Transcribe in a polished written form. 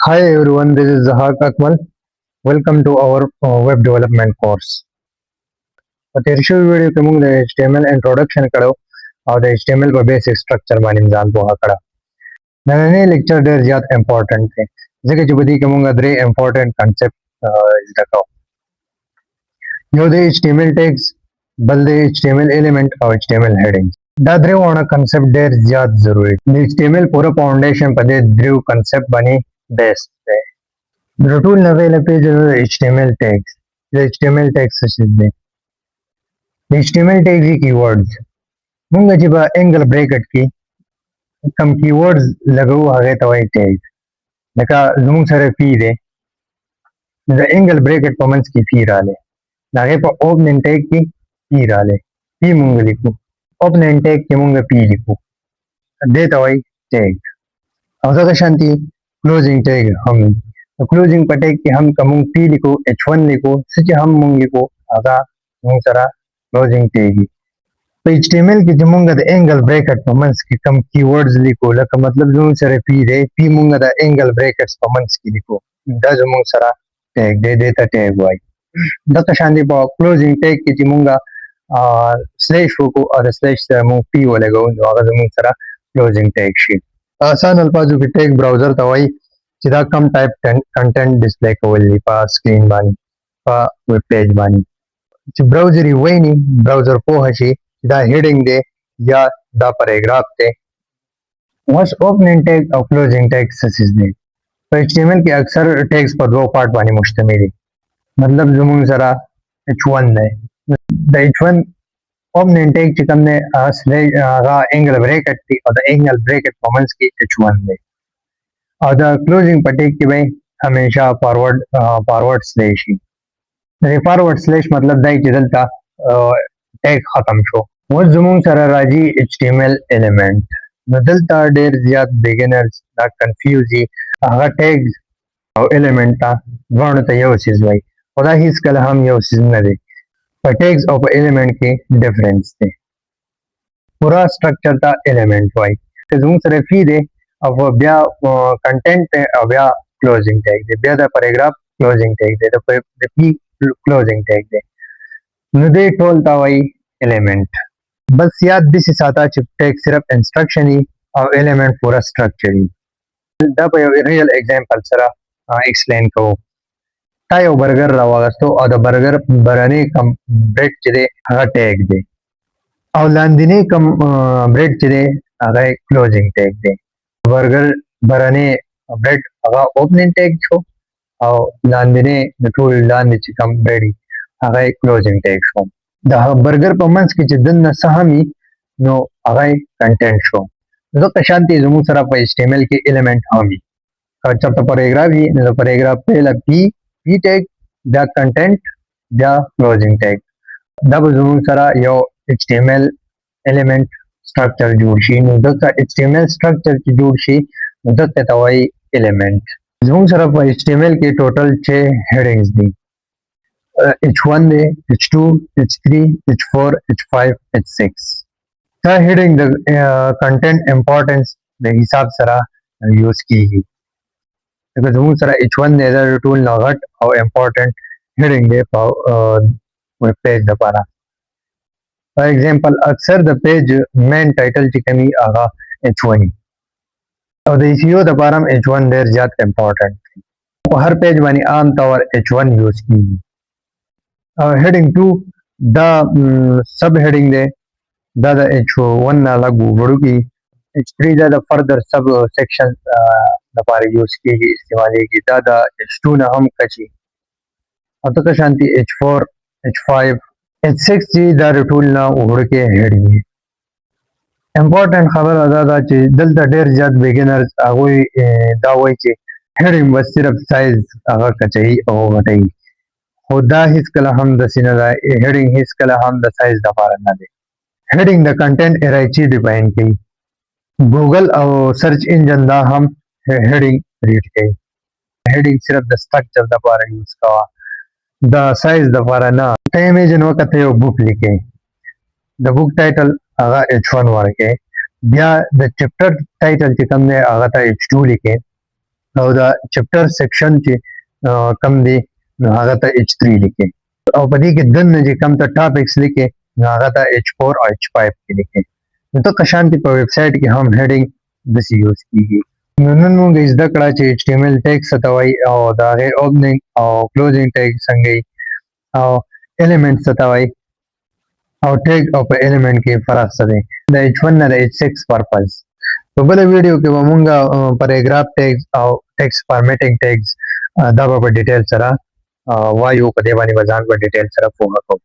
Hi everyone, this is Zahak Akmal. Welcome to our web development course. په تیر شوي ویډیو کې موږ د HTML انټروډکشن کړو او د HTML په بیسک سټرکچر باندې ځان پوهه کړه. نننی لیکچر ډېر زیات امپورټنټ دی ځکه چې په دې کې موږ درې امپورټنټ کنسپټ زده کوو. یو د HTML ټیګز، بل د HTML ایلیمنٹ او HTML هیډینګ. دا درې وړه کنسپټ ډېر زیات ضروری دي. د HTML پوره فاونډیشن په دې درې کنسپټ باندې بیس دی. The tool available page is HTML tags. The HTML tags such as the HTML tags keywords. موږ چې په انګل بریکټ کې کوم keywords لګو هغه ته وایي tag. لکه زموږ سره پی دی، د انګل بریکټ په منځ کې پی رالی، د هغې په اوپننګ ټیګ کې پی رالی، پی موږ لیکو، اوپننګ ټیګ کې موږ پی لیکو، دې ته وایي tag. او دغه شانتي کلوزینګ ټیګ هم وي. کلوزینګ په ټیګ کې هم که موږ پی لیکو، H1 لیکو، څه چې هم موږ لیکو هغه موږ سره کلوزینګ ټیګ وي. په HTML کې چې موږ د انګل بریکټ په منځ کې کوم کیورډز لیکو، لکه مطلب زموږ سره پی دی، پی موږ د انګل بریکټس په منځ کې لیکو، دا زموږ سره ټیګ دی، دې ته ټیګ وایي. دغه شانتي په کلوزینګ ټیګ کې چې موږ سلیش وکړو او د سلیش سره موږ پی ولګو نو هغه زموږ سره کلوزینګ ټیګ شي. آسان الفاظو کې ټیګ براوزر ته وایي چې دا کم ټایپ کنټینټ ډسپلی کول دي په سکرین باندې، په ویب پیج باندې. چې براوزر یې ویني، براوزر پوهه شي دا هیډینګ دی یا دا پیراګراف دی. اوس اوپننګ ټیګ او کلوزینګ ټیګ څه څیز دی؟ په HTML کې اکثر ټیګز په دوه پارټ باندې مشتمل دي. مطلب زموږ سره H1 دی، د H1 اوپننګ ټیګ چې کوم دی هغه انګل بریکټ دی او د انګل بریکټ په منځ کې H1 دی. او د کلوزینګ په ټیګ کې به همیشه فارورډ سلیش وي. د فارورډ سلیش مطلب دی چې دلته ټیګ ختم شو. اوس زموږ سره راځي HTML ایلیمنٹ. نو دلته ډېر زیات بګینرز دا کنفیوز دي، هغه ټیګز او ایلیمنٹ ته دواړو ته یو څیز وایي، خو دا هیڅکله هم یو څیز نه دی. په ټیګز او په ایلیمنٹ کې ډفرنس دی. پورا سټرکچر ته ایلیمنٹ وایي. که زموږ سره فی دی او بیا کنټینټ دی او بیا کلوزینګ ټیګ دی، بیا د پیراګراف کلوزینګ ټیګ دی، د پی کلوزینګ ټیګ دی، نو دې ټول ته وایي ایلیمنٹ. بس یاد داسې ساته چې ټیګ صرف انسټرکشن وي او ایلیمنٹ پوره سټرکچر وي. دا په یو ریل ایگزامپل سره ایکسپلین کوو. تا یو برګر راواغستو او د برګر برنی کم بریډ چې دی هغه ټیګ دی او لاندینی کم بریډ چې دی هغه کلوزینګ ټیګ دی. برګر برنی بریډ هغه اوپننګ ټیګ شو او لاندینی د ټول لاندې چې کم بریډ هغه کلوزینګ ټیګ شو. د برګر په منځ کې چې دننه څه هم وي نو هغه کنټینټ شو. دغه شانتي زموږ سره په HTML کې ایلیمنٹ هم وي. که چېرته پیراګراف وي نو د پیراګراف پهله پی ټیګ، بیا کنټینټ، بیا کلوزینګ ټیګ. دا به زموږ سره یو HTML ایلیمنٹ سټرکچر جوړ شي. نو دغه HTML سټرکچر چې جوړ شي نو دغه ته وایي ایلیمنٹ. زموږ سره په HTML کې ټوټل 6 هیډینګز دي. H1 دی، H2، H3، H4، H5، H6. دا هیډینګ د کنټینټ امپورټنس د حساب سره یوز کیږي. لکه زموږ سره H1 دی، دا ټول نه غټ او امپورټنټ هیډینګ دی په ویب پیج لپاره. فار ایگزامپل اکثر د پیج مین ټایټل چې کوم وي هغه H1 وي او د SEO لپاره هم H1 ډېر زیات امپورټنټ دی. په هر پیج باندې عام طور H1 یوز کیږي. هیډینګ 2 دا سب هیډینګ دی، دا د H1 نه لږ وړوکی. H3 دا د فردر سب سیکشن لپاره یوز کیږي، استعمالیږي. دا د H2 نه هم کچي. او دغه شانتي H4، H5، H6 چې دا د ټول نه وړوکی هیډینګ دی. امپورټنټ خبره دا ده چې دلته ډېر زیات بګینرز هغوی دا وایي چې هیډینګ بس صرف سایز هغه کچوي او غټوي، خو دا هیڅکله هم داسې نه ده. هیډینګ هیڅکله هم د سایز لپاره نه دی. هیډینګ د کنټینټ ارایچي ډیفاین کوي. ګوګل او سرچ انجن دا هم هیډینګ ریډ کوي. هیډینګ صرف د سټرکچر لپاره یوز کوه، د سایز لپاره نه. ته امیجن وکړه ته یو بک لیکې، د بک ټایټل هغه H1 ورکې، بیا د چپټر ټایټل چې کوم دی هغه ته H2 لیکې، او دا چپټر سیکشن چې کم دی نو هغه ته H3 لیکي او په دې کې دنه چې کم ته ټاپکس لیکي نو هغه ته H4 او H5 کې لیکي نو ته شانتي په ویب سټ کې هم هډینګ دسی یوز کیږي نو نن موږ زده کړه چې HTML ټیګ څه ته وایي او دا غي اوپننګ او کلوزینګ ټیګ څنګه او ایلیمنټ څه ته وایي او ټیګ او په ایلیمنټ کې فرق څه دی د H1 نه د H6 پرپز په بل ویډیو کې به مونږ پیراګراف ټیګز او ټیکسټ فارمیټینګ ټیګز دا په ډیټیل سره وایو په دې باندې ځان په ډیټیل سره پوهه کوو